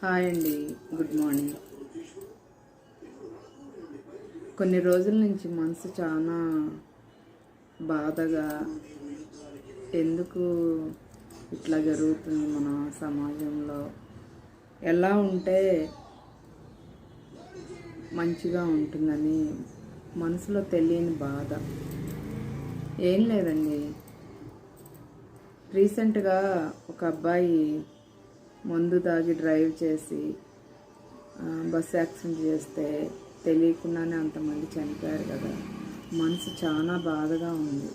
Hi అండి, good morning. కొన్ని రోజుల నుంచి మనసు చాలా బాధగా, ఎందుకు ఇట్లా జరుగుతుంది మన సమాజంలో, ఎలా ఉంటే మంచిగా ఉంటుందని మనసులో తెలియని బాధ. ఏం లేదండి, రీసెంట్గా ఒక అబ్బాయి మందు తాగి డ్రైవ్ చేసి బస్సు యాక్సిడెంట్ చేస్తే తెలియకుండానే అంతమంది చనిపోయారు కదా. మనసు చాలా బాధగా ఉంది.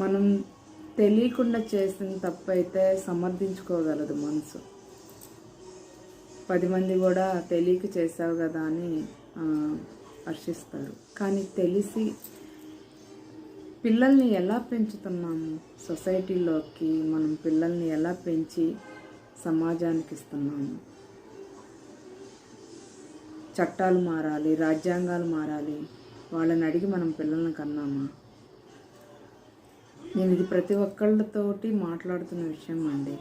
మనం తెలియకుండా చేసిన తప్పు అయితే సమర్థించుకోగలదు మనసు. 10 మంది కూడా తెలియక చేసావు కదా అని హర్షిస్తారు. కానీ తెలిసి పిల్లల్ని ఎలా పెంచుతున్నాము, సొసైటీలోకి మనం పిల్లల్ని ఎలా పెంచి సమాజానికి ఇస్తున్నాము. చట్టాలు మారాలి, రాజ్యాంగాలు మారాలి, వాళ్ళని అడిగి మనం పిల్లల్ని కన్నామా? నేను ఇది ప్రతి ఒక్కళ్ళతోటి మాట్లాడుతున్న విషయం అండి.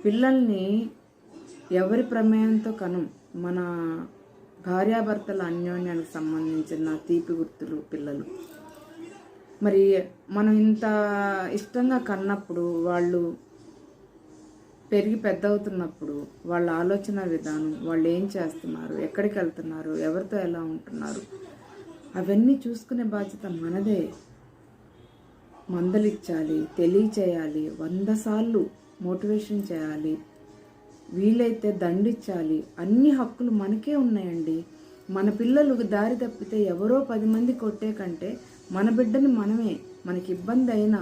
పిల్లల్ని ఎవరి ప్రమేయంతో కనం. మన భార్యాభర్తల అన్యోన్యానికి సంబంధించిన తీపి గుర్తులు పిల్లలు. మరి మనం ఇంత ఇష్టంగా కన్నప్పుడు, వాళ్ళు పెరిగి పెద్ద అవుతున్నప్పుడు వాళ్ళ ఆలోచన విధానం, వాళ్ళు ఏం చేస్తున్నారు, ఎక్కడికి వెళ్తున్నారు, ఎవరితో ఎలా ఉంటున్నారు, అవన్నీ చూసుకునే బాధ్యత మనదే. మందలిచ్చాలి, తెలియచేయాలి, 100 సార్లు మోటివేషన్ చేయాలి, వీలైతే దండించాలి. అన్ని హక్కులు మనకే ఉన్నాయండి. మన పిల్లలు దారి తప్పితే ఎవరో 10 మంది కొట్టే కంటే మన బిడ్డని మనమే, మనకి ఇబ్బంది అయినా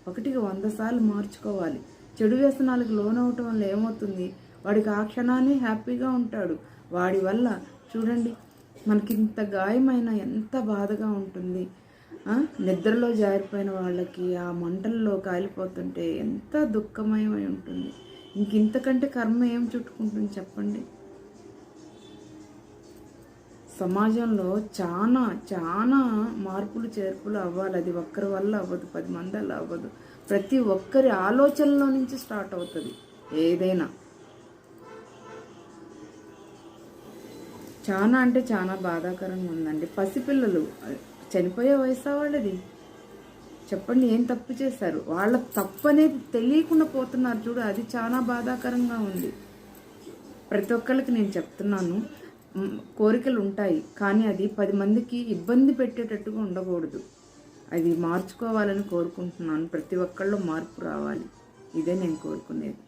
1కి 100 సార్లు మార్చుకోవాలి. చెడు వ్యసనాలకు లోనవటం వల్ల ఏమవుతుంది, వాడికి ఆ క్షణాన్ని హ్యాపీగా ఉంటాడు. వాడి వల్ల చూడండి మనకింత గాయమైన ఎంత బాధగా ఉంటుంది. నిద్రలో జారిపోయిన వాళ్ళకి ఆ మంటల్లో కాలిపోతుంటే ఎంత దుఃఖమయమై ఉంటుంది. ఇంతకంటే కర్మ ఏం చుట్టుకుంటుంది చెప్పండి. సమాజంలో చాలా చాలా మార్పులు చేర్పులు అవ్వాలి. అది ఒక్కరి వల్ల అవ్వదు, 10 మంది వల్ల అవ్వదు. ప్రతి ఒక్కరి ఆలోచనలో నుంచి స్టార్ట్ అవుతుంది ఏదైనా. చాలా అంటే చాలా బాధాకరంగా ఉందండి. పసిపిల్లలు చనిపోయే వయసు వాళ్ళది. చెప్పండి, ఏం తప్పు చేశారు? వాళ్ళ తప్పు అనేది తెలియకుండా పోతున్నారు చూడు, అది చాలా బాధాకరంగా ఉంది. ప్రతి ఒక్కరికి నేను చెప్తున్నాను, కోరికలు ఉంటాయి, కానీ అది 10 మందికి ఇబ్బంది పెట్టేటట్టుగా ఉండకూడదు. అది మార్చుకోవాలని కోరుకుంటున్నాను. ప్రతి ఒక్కళ్ళు మార్పు రావాలి, ఇదే నేను కోరుకునేది.